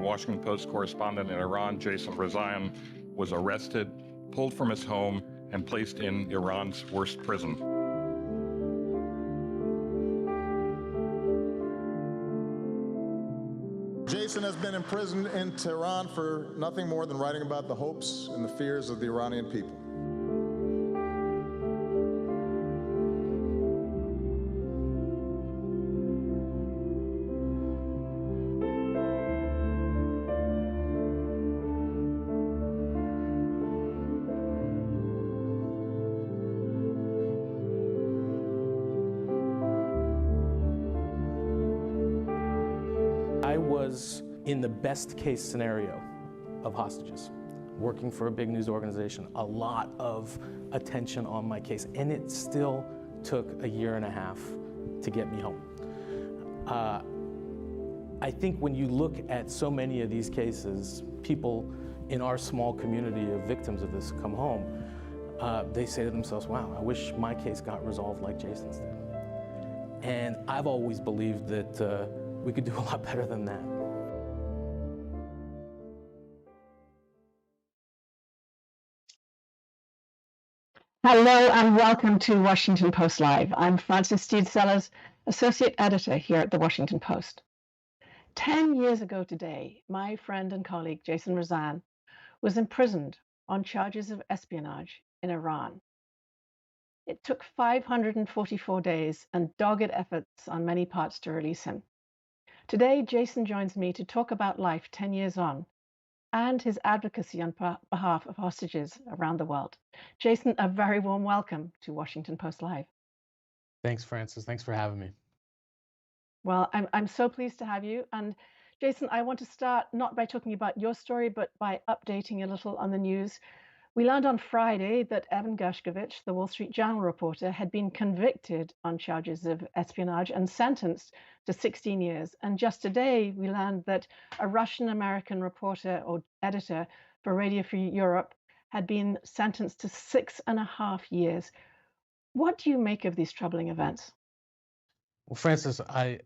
Washington Post correspondent in Iran, Jason Rezaian, was arrested, pulled from his home, and placed in Iran's worst prison. Jason has been imprisoned in Tehran for nothing more than writing about the hopes and the fears of the Iranian people. I was in the best case scenario of hostages, working for a big news organization, a lot of attention on my case, and it still took a year and a half to get me home. I think when you look at so many of these cases, people in our small community of victims of this come home, they say to themselves, wow, I wish my case got resolved like Jason's did. And I've always believed that we could do a lot better than that. Hello and welcome to Washington Post Live. I'm Frances Steed Sellers, Associate Editor here at the Washington Post. 10 years ago today, my friend and colleague Jason Rezaian was imprisoned on charges of espionage in Iran. It took 544 days and dogged efforts on many parts to release him. Today, Jason joins me to talk about life 10 years on and his advocacy on behalf of hostages around the world. Jason, a very warm welcome to Washington Post Live. Thanks, Frances. Thanks for having me. Well, I'm so pleased to have you. And Jason, I want to start not by talking about your story, but by updating a little on the news. We learned on Friday that Evan Gershkovich, the Wall Street Journal reporter, had been convicted on charges of espionage and sentenced to 16 years. And just today, we learned that a Russian-American reporter or editor for Radio Free Europe had been sentenced to 6.5 years. What do you make of these troubling events? Well, Frances, I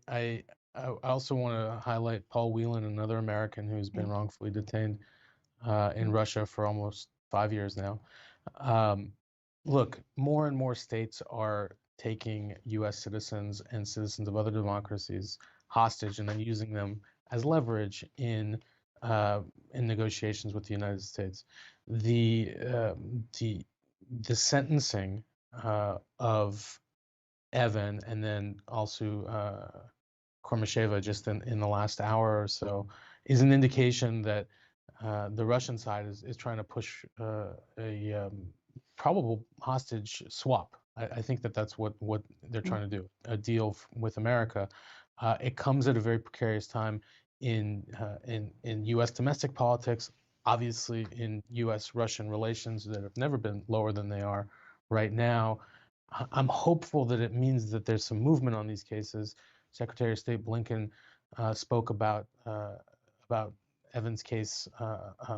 also want to highlight Paul Whelan, another American who's been wrongfully detained in Russia for almost 5 years now. Look, more and more states are taking U.S. citizens and citizens of other democracies hostage and then using them as leverage in negotiations with the United States. The sentencing of Evan and then also Kormasheva just in the last hour or so is an indication that the Russian side is trying to push a probable hostage swap. I think that's what they're trying to do, a deal with America. It comes at a very precarious time in U.S. domestic politics, obviously in U.S.-Russian relations that have never been lower than they are right now. I'm hopeful that it means that there's some movement on these cases. Secretary of State Blinken spoke about Evan's case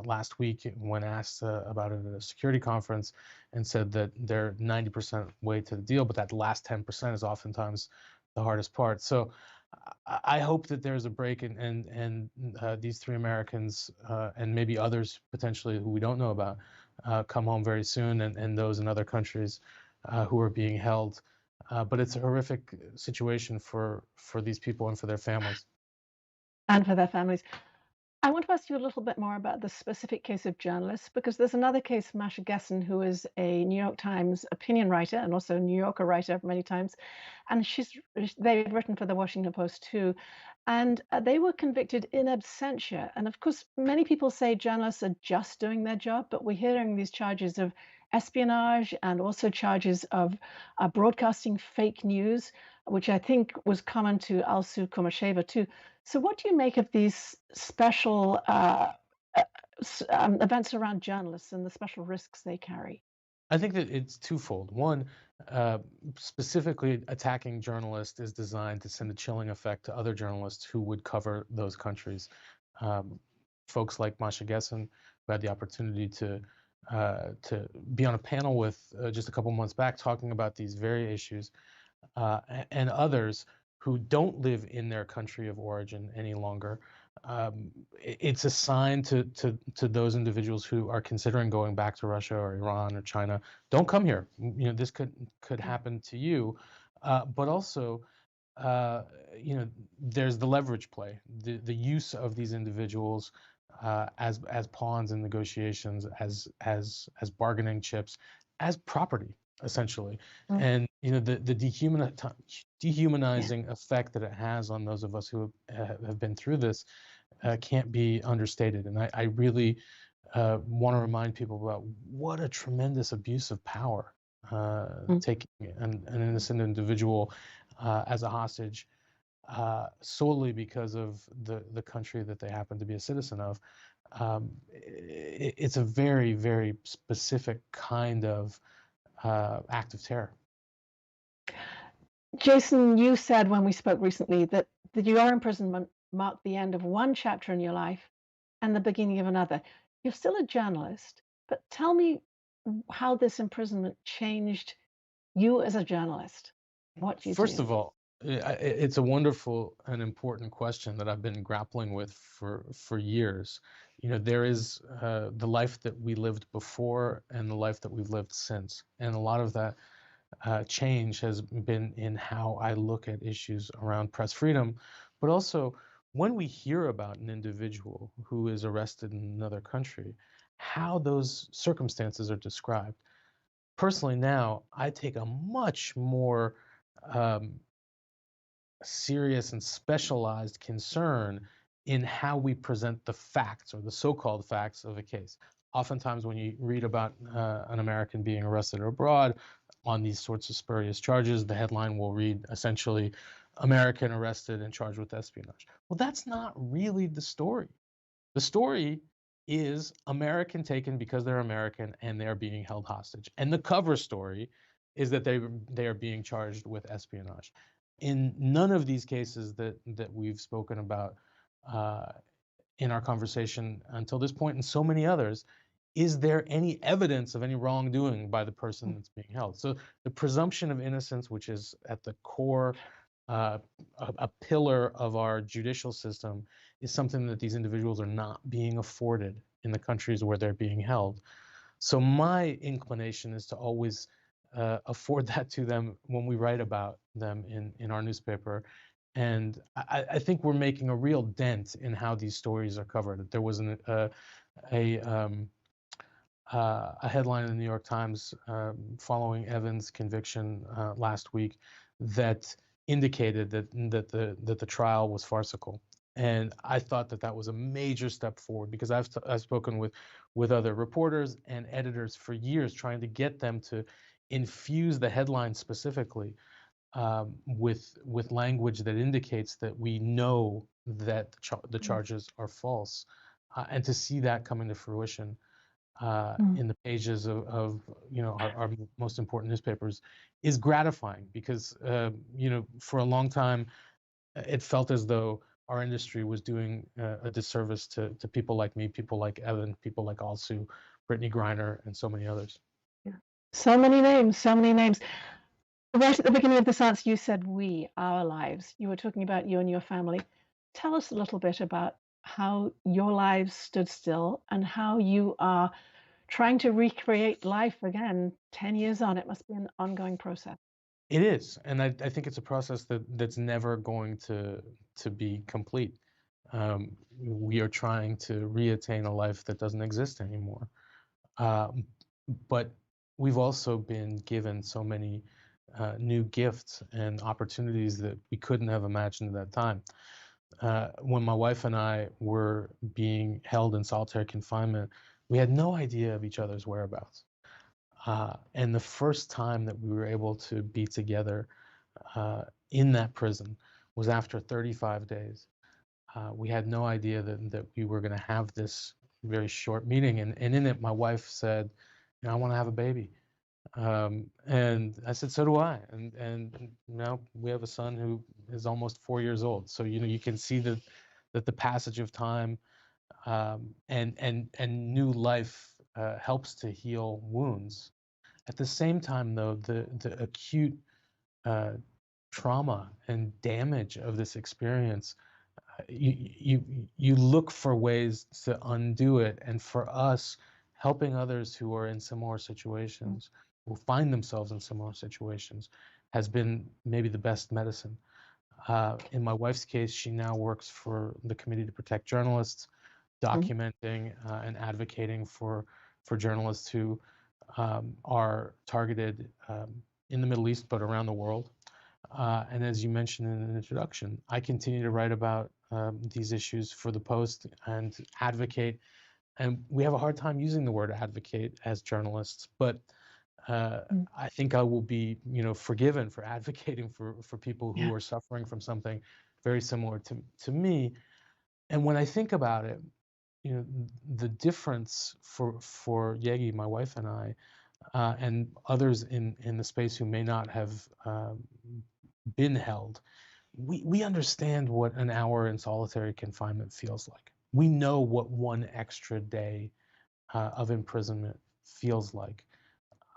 last week when asked about it at a security conference, and said that they're 90% way to the deal, but that last 10% is oftentimes the hardest part. So I hope that there's a break and these three Americans and maybe others potentially who we don't know about come home very soon, and those in other countries who are being held. But it's a horrific situation for these people and for their families. And for their families. I want to ask you a little bit more about the specific case of journalists, because there's another case, Masha Gessen, who is a New York Times opinion writer and also a New Yorker writer many times. And they've written for the Washington Post too. And they were convicted in absentia. And of course, many people say journalists are just doing their job, but we're hearing these charges of espionage and also charges of broadcasting fake news, which I think was common to Alsu Komasheva too. So what do you make of these special events around journalists and the special risks they carry? I think that it's twofold. One, specifically attacking journalists is designed to send a chilling effect to other journalists who would cover those countries. Folks like Masha Gessen, who had the opportunity to be on a panel with just a couple months back talking about these very issues, and others who don't live in their country of origin any longer. It's a sign to those individuals who are considering going back to Russia or Iran or China. Don't come here. This could happen to you. But also, there's the leverage play, the use of these individuals as pawns in negotiations, as bargaining chips, as property, essentially. And the dehumanizing effect that it has on those of us who have been through this can't be understated. And I really want to remind people about what a tremendous abuse of power taking an innocent individual as a hostage solely because of the country that they happen to be a citizen of. It's a very, very specific kind of act of terror. Jason, you said when we spoke recently that your imprisonment marked the end of one chapter in your life and the beginning of another. You're still a journalist, but tell me how this imprisonment changed you as a journalist. What do you First do? of all, it's a wonderful and important question that I've been grappling with for years. There is the life that we lived before and the life that we've lived since. And a lot of that change has been in how I look at issues around press freedom, but also when we hear about an individual who is arrested in another country, how those circumstances are described. Personally, now I take a much more serious and specialized concern in how we present the facts or the so-called facts of a case. Oftentimes when you read about an American being arrested abroad on these sorts of spurious charges, the headline will read essentially, American arrested and charged with espionage. Well, that's not really the story. The story is American taken because they're American and they're being held hostage. And the cover story is that they are being charged with espionage. In none of these cases that we've spoken about in our conversation until this point, and so many others, is there any evidence of any wrongdoing by the person that's being held? So the presumption of innocence, which is at the core, a pillar of our judicial system, is something that these individuals are not being afforded in the countries where they're being held. So my inclination is to always afford that to them when we write about them in our newspaper. And I think we're making a real dent in how these stories are covered. There was a headline in the New York Times following Evan's conviction last week that indicated that the trial was farcical. And I thought that was a major step forward, because I've spoken with other reporters and editors for years, trying to get them to infuse the headline specifically with language that indicates that we know that the charges are false, and to see that coming to fruition in the pages of our most important newspapers is gratifying, because for a long time it felt as though our industry was doing a disservice to people like me, people like Evan, people like Alsu, Brittany Griner, and so many others. Yeah. So many names, so many names. Right at the beginning of this answer, you said we, our lives. You were talking about you and your family. Tell us a little bit about how your lives stood still and how you are trying to recreate life again 10 years on. It must be an ongoing process. It is, and I think it's a process that's never going to be complete. We are trying to reattain a life that doesn't exist anymore. But we've also been given so many new gifts and opportunities that we couldn't have imagined at that time. When my wife and I were being held in solitary confinement, we had no idea of each other's whereabouts. And the first time that we were able to be together in that prison was after 35 days. We had no idea that we were going to have this very short meeting. And in it, my wife said, I want to have a baby. And I said, so do I. And now we have a son who is almost 4 years old. So, you can see that the passage of time and new life helps to heal wounds. At the same time, though, the acute trauma and damage of this experience, you look for ways to undo it. And for us, helping others who are in similar situations, who find themselves in similar situations, has been maybe the best medicine. In my wife's case, she now works for the Committee to Protect Journalists, documenting and advocating for journalists who are targeted in the Middle East, but around the world. And as you mentioned in an introduction, I continue to write about these issues for the Post and advocate. And we have a hard time using the word advocate as journalists, but I think I will be, forgiven for advocating for people who are suffering from something very similar to me. And when I think about it, the difference for Yegi, my wife, and I, and others in the space who may not have been held, we understand what an hour in solitary confinement feels like. We know what one extra day of imprisonment feels like.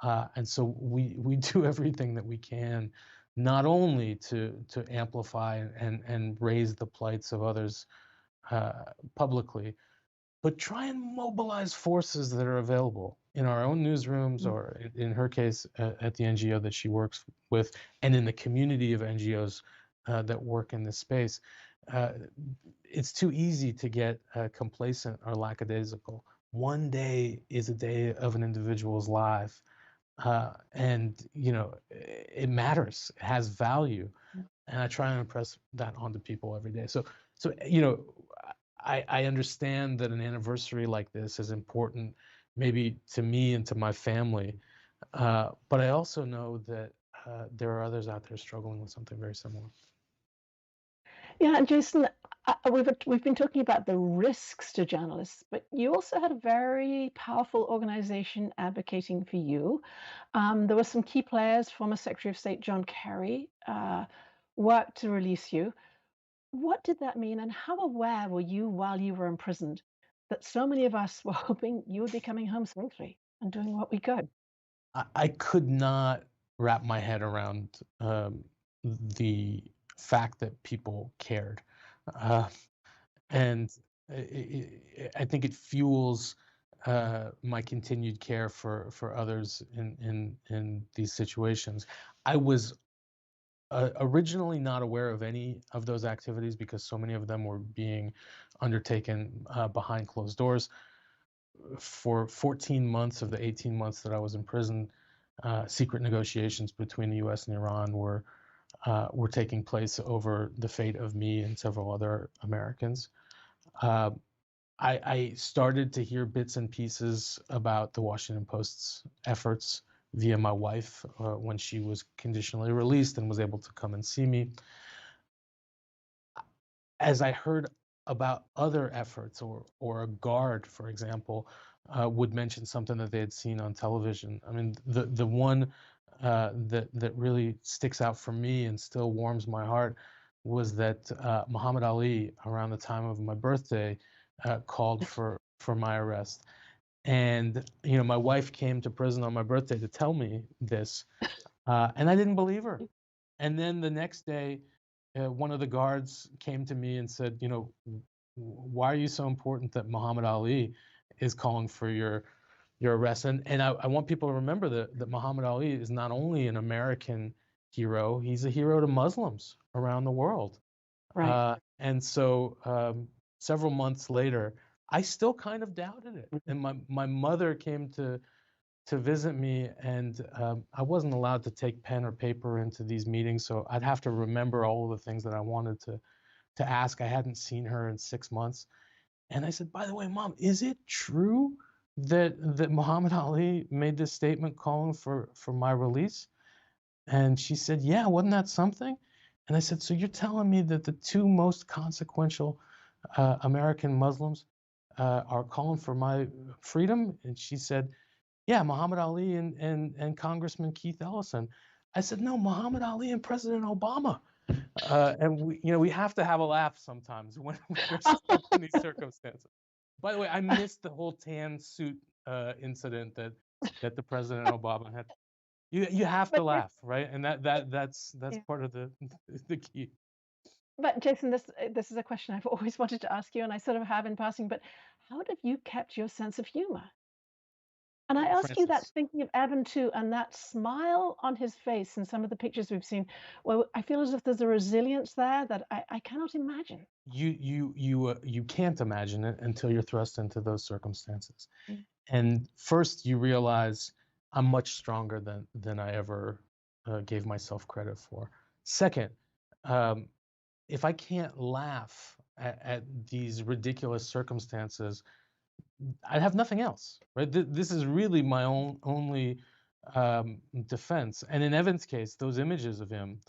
And so we do everything that we can, not only to amplify and raise the plights of others publicly, but try and mobilize forces that are available in our own newsrooms, or in her case, at the NGO that she works with, and in the community of NGOs that work in this space. It's too easy to get complacent or lackadaisical. One day is a day of an individual's life. And it matters, it has value, and I try and impress that onto people every day. So I understand that an anniversary like this is important, maybe to me and to my family, but I also know that there are others out there struggling with something very similar. Yeah, and Jason, we've been talking about the risks to journalists, but you also had a very powerful organization advocating for you. There were some key players. Former Secretary of State John Kerry worked to release you. What did that mean, and how aware were you while you were imprisoned that so many of us were hoping you would be coming home safely and doing what we could? I could not wrap my head around the fact that people cared, and I think it fuels my continued care for others in these situations. I was originally not aware of any of those activities because so many of them were being undertaken behind closed doors. For 14 months of the 18 months that I was in prison, secret negotiations between the U.S. and Iran were taking place over the fate of me and several other Americans. I started to hear bits and pieces about the Washington Post's efforts via my wife when she was conditionally released and was able to come and see me. As I heard about other efforts, or a guard, for example, would mention something that they had seen on television. I mean, the one that really sticks out for me and still warms my heart was that Muhammad Ali, around the time of my birthday, called for my arrest. And my wife came to prison on my birthday to tell me this, and I didn't believe her. And then the next day, one of the guards came to me and said, why are you so important that Muhammad Ali is calling for your arrest? And I want people to remember that Muhammad Ali is not only an American hero, he's a hero to Muslims around the world. Right. And so several months later, I still kind of doubted it. And my mother came to visit me, and I wasn't allowed to take pen or paper into these meetings, so I'd have to remember all of the things that I wanted to ask. I hadn't seen her in 6 months. And I said, by the way, Mom, is it true that Muhammad Ali made this statement calling for my release? And she said, yeah, wasn't that something? And I said, so you're telling me that the two most consequential American Muslims are calling for my freedom? And she said, yeah, Muhammad Ali and Congressman Keith Ellison. I said, no, Muhammad Ali and President Obama. And we have to have a laugh sometimes when we're stuck in these circumstances. By the way, I missed the whole tan suit incident that the President Obama had. You have to But laugh, right? And that's yeah. part of the the key. But Jason, this is a question I've always wanted to ask you, and I sort of have in passing. But how have you kept your sense of humor? And I ask you that Francis, thinking of Evan too, and that smile on his face in some of the pictures we've seen. Well, I feel as if there's a resilience there that I cannot imagine. you can't imagine it until you're thrust into those circumstances. Mm. And first, you realize I'm much stronger than I ever gave myself credit for. Second, um, if I can't laugh at these ridiculous circumstances, I have nothing else, right? This is really my only defense. And in Evan's case, those images of him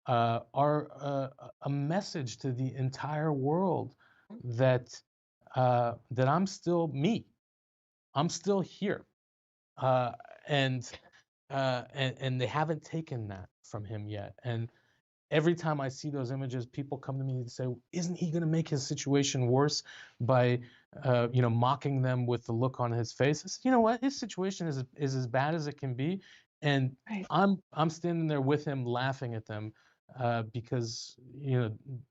are a message to the entire world that that I'm still me. I'm still here, uh, and and they haven't taken that from him yet. And every time I see those images, people come to me and say, "Isn't he going to make his situation worse by, mocking them with the look on his face?" I said, "You know what? His situation is as bad as it can be, and Right. I'm standing there with him, laughing at them, because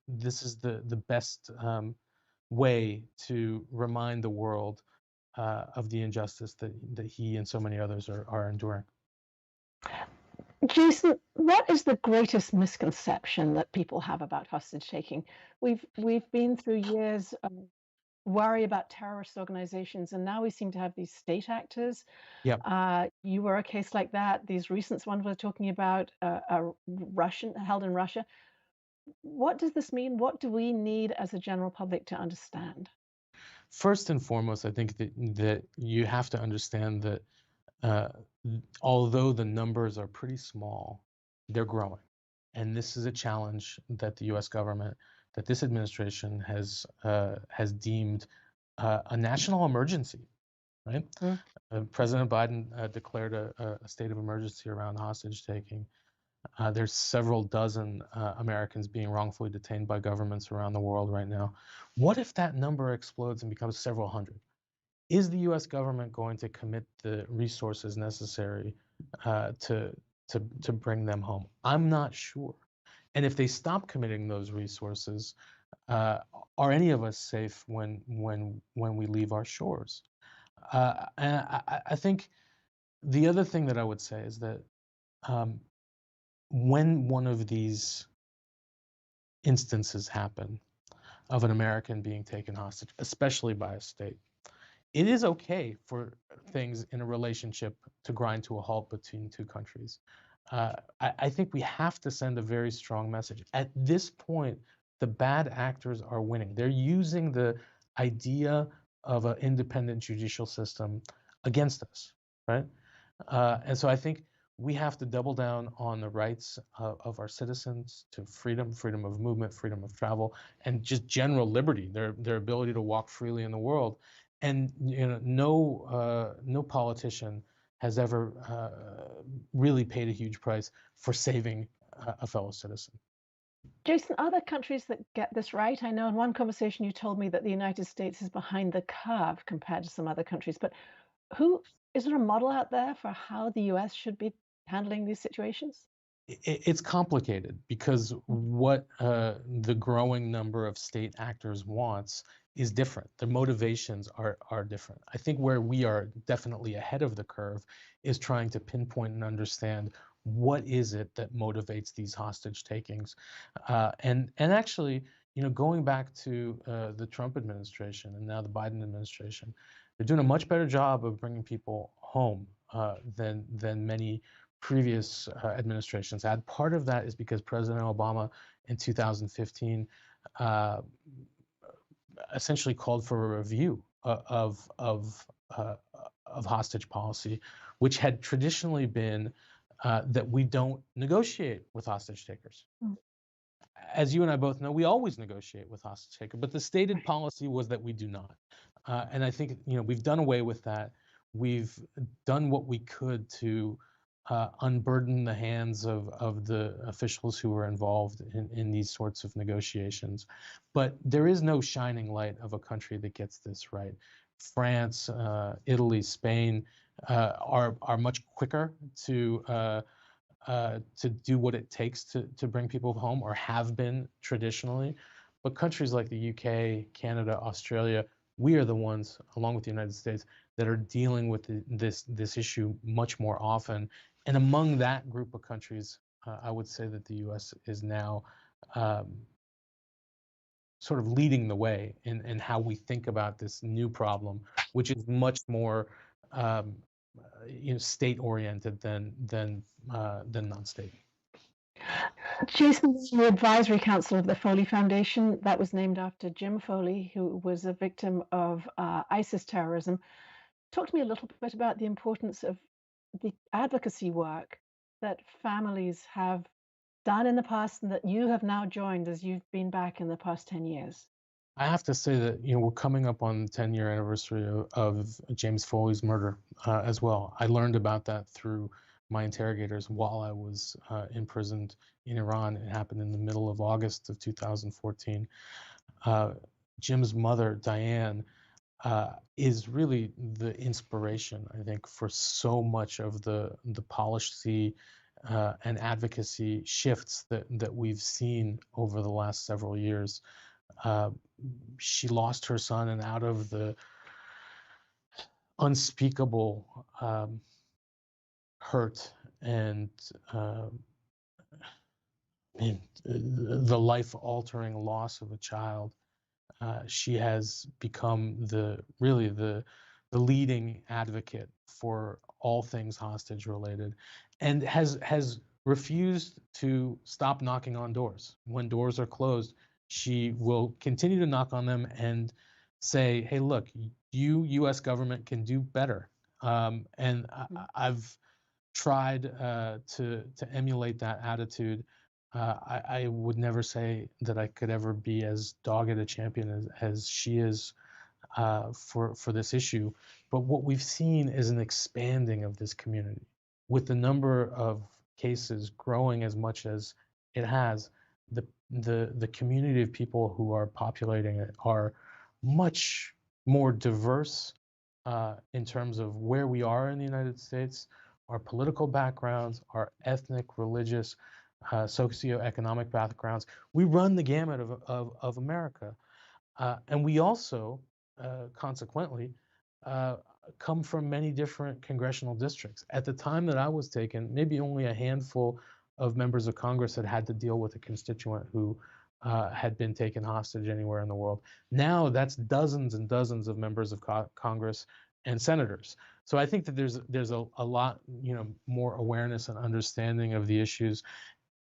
this is the best way to remind the world of the injustice that he and so many others are enduring." Jason, what is the greatest misconception that people have about hostage taking? We've been through years of worry about terrorist organizations, and now we seem to have these state actors. Yep. You were a case like that. These recent ones we're talking about, a Russian held in Russia. What does this mean? What do we need as a general public to understand? First and foremost, I think that you have to understand that uh, although the numbers are pretty small, they're growing. And this is a challenge that the U.S. government, that this administration has deemed a national emergency, right? Mm. President Biden declared a state of emergency around hostage taking. There's several dozen Americans being wrongfully detained by governments around the world right now. What if that number explodes and becomes several hundred? Is the U.S. government going to commit the resources necessary to bring them home? I'm not sure. And if they stop committing those resources, uh, are any of us safe when we leave our shores? And I think the other thing that I would say is that um, when one of these instances happen of an American being taken hostage, especially by a state, it is okay for things in a relationship to grind to a halt between two countries. I think we have to send a very strong message. At this point, the bad actors are winning. They're using the idea of an independent judicial system against us, right? And so I think we have to double down on the rights of our citizens to freedom of movement, freedom of travel, and just general liberty, their ability to walk freely in the world. And no politician has ever really paid a huge price for saving a fellow citizen. Jason, are there countries that get this right? I know in one conversation you told me that the United States is behind the curve compared to some other countries, but who is there a model out there for how the US should be handling these situations? It's complicated because what the growing number of state actors wants is different. The motivations are different. I think where we are definitely ahead of the curve is trying to pinpoint and understand what is it that motivates these hostage takings, and actually, going back to the Trump administration and now the Biden administration, they're doing a much better job of bringing people home than many previous administrations had. Part of that is because President Obama in 2015 uh, essentially called for a review of hostage policy, which had traditionally been that we don't negotiate with hostage takers. Mm. As you and I both know, we always negotiate with hostage taker, but the stated policy was that we do not. And I think we've done away with that. We've done what we could to unburden the hands of the officials who were involved in these sorts of negotiations. But there is no shining light of a country that gets this right. France, Italy, Spain, are much quicker to do what it takes to bring people home, or have been traditionally. But countries like the UK, Canada, Australia, we are the ones, along with the United States, that are dealing with this issue much more often. And among that group of countries, I would say that the U.S. is now sort of leading the way in how we think about this new problem, which is much more state-oriented than non-state. Jason, the advisory council of the Foley Foundation, that was named after Jim Foley, who was a victim of ISIS terrorism. Talk to me a little bit about the importance of the advocacy work that families have done in the past and that you have now joined as you've been back in the past 10 years. I have to say that we're coming up on the 10-year anniversary of James Foley's murder as well. I learned about that through my interrogators while I was imprisoned in Iran. It happened in the middle of August of 2014. Jim's mother, Diane, is really the inspiration, I think, for so much of the policy and advocacy shifts that we've seen over the last several years. She lost her son, and out of the unspeakable hurt and the life-altering loss of a child, she has become the leading advocate for all things hostage related, and has refused to stop knocking on doors. When doors are closed, she will continue to knock on them and say, hey, look, you, U.S. government, can do better. And I've tried to emulate that attitude. I would never say that I could ever be as dogged a champion as she is for this issue. But what we've seen is an expanding of this community. With the number of cases growing as much as it has, the community of people who are populating it are much more diverse in terms of where we are in the United States, our political backgrounds, our ethnic, religious, socioeconomic backgrounds. We run the gamut of America. And we also, consequently, come from many different congressional districts. At the time that I was taken, maybe only a handful of members of Congress had to deal with a constituent who had been taken hostage anywhere in the world. Now that's dozens and dozens of members of Congress and senators. So I think that there's a lot more awareness and understanding of the issues,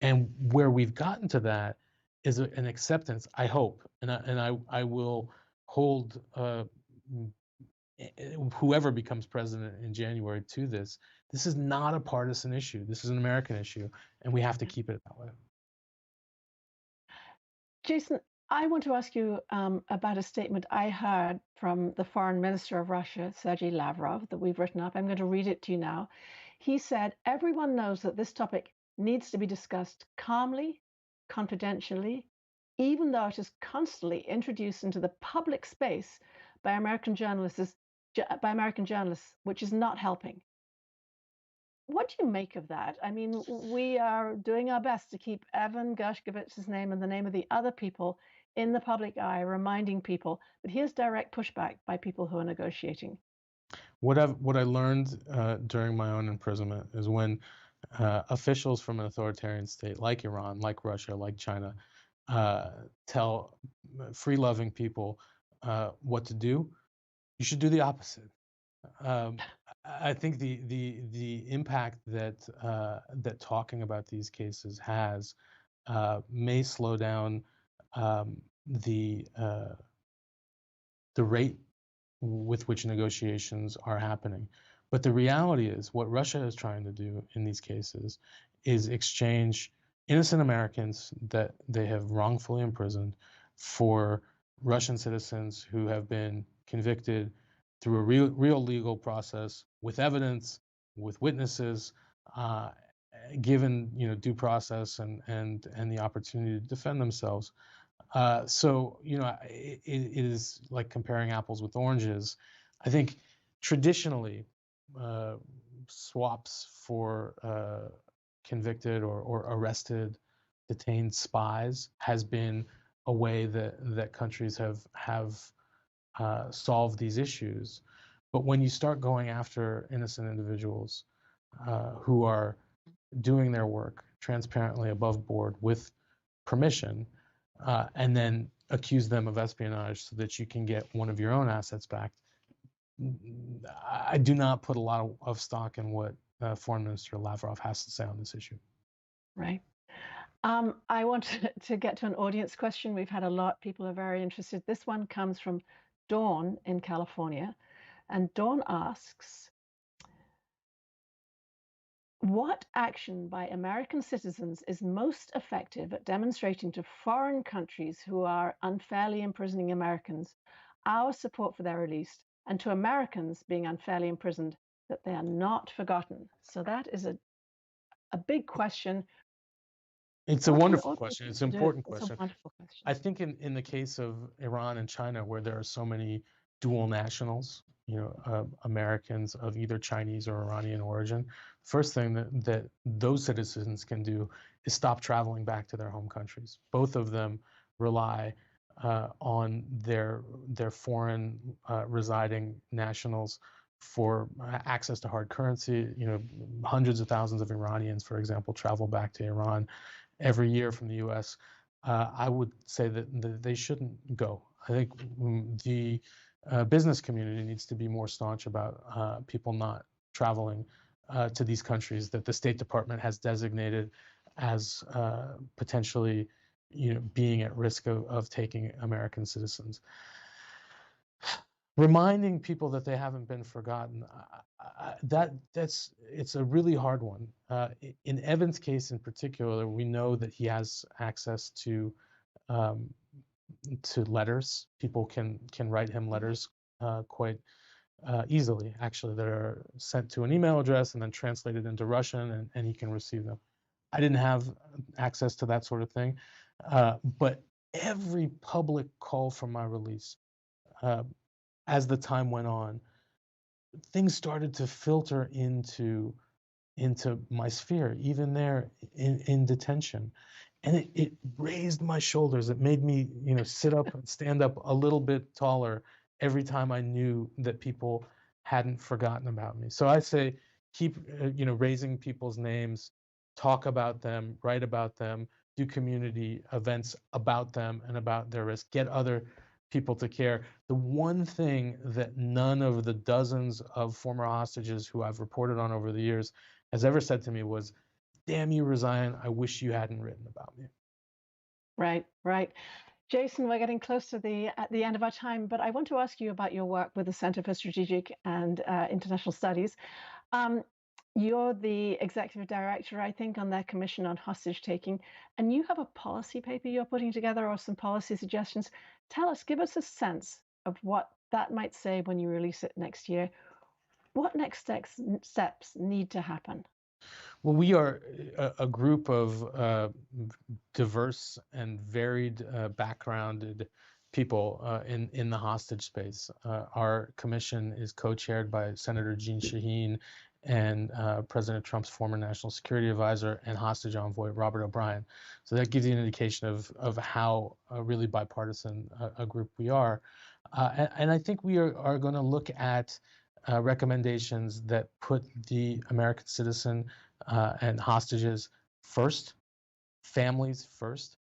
and where we've gotten to that is an acceptance, I hope, and I will hold whoever becomes president in January to this. This is not a partisan issue. This is an American issue, and we have to keep it that way. Jason, I want to ask you about a statement I heard from the foreign minister of Russia, Sergei Lavrov, that we've written up. I'm going to read it to you now. He said, everyone knows that this topic needs to be discussed calmly, confidentially, even though it is constantly introduced into the public space by American journalists, which is not helping. What do you make of that? I mean, we are doing our best to keep Evan Gershkovich's name and the name of the other people in the public eye, reminding people, but here's direct pushback by people who are negotiating. What I learned during my own imprisonment is when officials from an authoritarian state like Iran, like Russia, like China, tell free-loving people what to do, you should do the opposite. I think the impact that talking about these cases has may slow down the rate with which negotiations are happening. But the reality is, what Russia is trying to do in these cases is exchange innocent Americans that they have wrongfully imprisoned for Russian citizens who have been convicted through a real legal process, with evidence, with witnesses, given due process and the opportunity to defend themselves. So it is like comparing apples with oranges. I think traditionally swaps for convicted or arrested, detained spies has been a way that countries have solved these issues. But when you start going after innocent individuals who are doing their work transparently above board with permission, and then accuse them of espionage so that you can get one of your own assets back, I do not put a lot of stock in what Foreign Minister Lavrov has to say on this issue. Right. I want to get to an audience question. We've had a lot. People are very interested. This one comes from Dawn in California. And Dawn asks, what action by American citizens is most effective at demonstrating to foreign countries who are unfairly imprisoning Americans our support for their release, and to Americans being unfairly imprisoned that they are not forgotten? So that is a big question. It's a wonderful question. It's an important It's question. a wonderful question. I think in the case of Iran and China, where there are so many dual nationals, Americans of either Chinese or Iranian origin, first thing that those citizens can do is stop traveling back to their home countries. Both of them rely on their foreign residing nationals for access to hard currency. Hundreds of thousands of Iranians, for example, travel back to Iran every year from the U.S. I would say that they shouldn't go. I think the business community needs to be more staunch about people not traveling to these countries that the State Department has designated as potentially, being at risk of taking American citizens. Reminding people that they haven't been forgotten, it's a really hard one. In Evan's case in particular, we know that he has access to letters. People can write him letters quite easily, actually, that are sent to an email address and then translated into Russian, and he can receive them. I didn't have access to that sort of thing, but every public call for my release, as the time went on, things started to filter into my sphere, even there in detention. And it raised my shoulders. It made me, sit up and stand up a little bit taller every time I knew that people hadn't forgotten about me. So I say, keep, raising people's names, talk about them, write about them, do community events about them and about their risk, get other people to care. The one thing that none of the dozens of former hostages who I've reported on over the years has ever said to me was, damn you, Rezaian, I wish you hadn't written about me. Right, right. Jason, we're getting close to the end of our time, but I want to ask you about your work with the Center for Strategic and International Studies. You're the executive director, I think, on their commission on hostage taking, and you have a policy paper you're putting together or some policy suggestions. Tell us, give us a sense of what that might say when you release it next year. What next steps need to happen? Well, we are a group of diverse and varied backgrounded people in the hostage space. Our commission is co-chaired by Senator Jeanne Shaheen and President Trump's former national security advisor and hostage envoy, Robert O'Brien. So that gives you an indication of how really bipartisan a group we are. And I think we are going to look at recommendations that put the American citizen and hostages first, families first,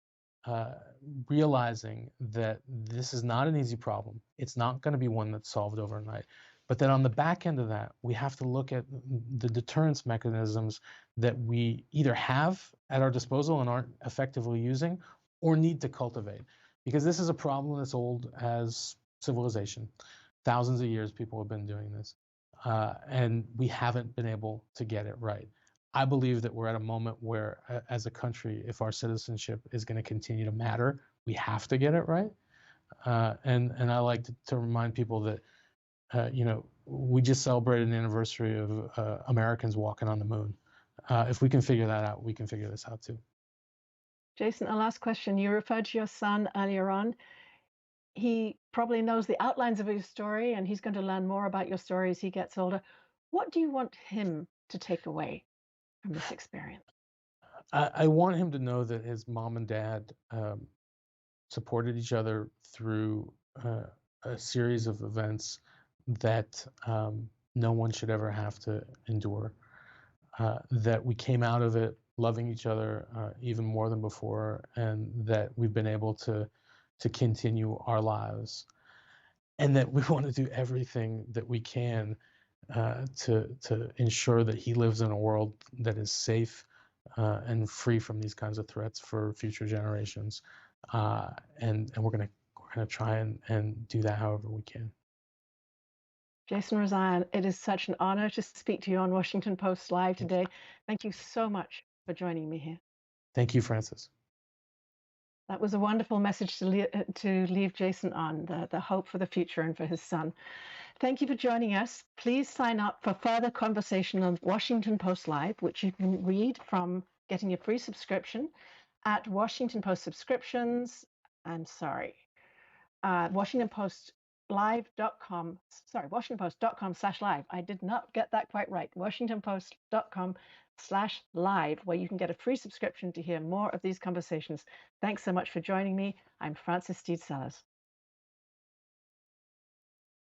realizing that this is not an easy problem. It's not going to be one that's solved overnight. But then on the back end of that, we have to look at the deterrence mechanisms that we either have at our disposal and aren't effectively using, or need to cultivate. Because this is a problem that's old as civilization. Thousands of years people have been doing this. And we haven't been able to get it right. I believe that we're at a moment where, as a country, if our citizenship is going to continue to matter, we have to get it right. And I like to remind people that, we just celebrated an anniversary of Americans walking on the moon. If we can figure that out, we can figure this out too. Jason, a last question. You referred to your son earlier on. He probably knows the outlines of your story, and he's going to learn more about your story as he gets older. What do you want him to take away from this experience? I want him to know that his mom and dad supported each other through a series of events that no one should ever have to endure. That we came out of it loving each other even more than before, and that we've been able to continue our lives, and that we want to do everything that we can to ensure that he lives in a world that is safe and free from these kinds of threats for future generations. And we're gonna try and do that however we can. Jason Rezaian, it is such an honor to speak to you on Washington Post Live today. Thank you so much for joining me here. Thank you, Francis. That was a wonderful message to leave Jason on, the hope for the future and for his son. Thank you for joining us. Please sign up for further conversation on Washington Post Live, which you can read from getting your free subscription at Washington Post subscriptions. I'm sorry, WashingtonPostLive.com. Sorry, WashingtonPost.com/live. I did not get that quite right. WashingtonPost.com/live, where you can get a free subscription to hear more of these conversations. Thanks so much for joining me. I'm Frances Steed Sellers.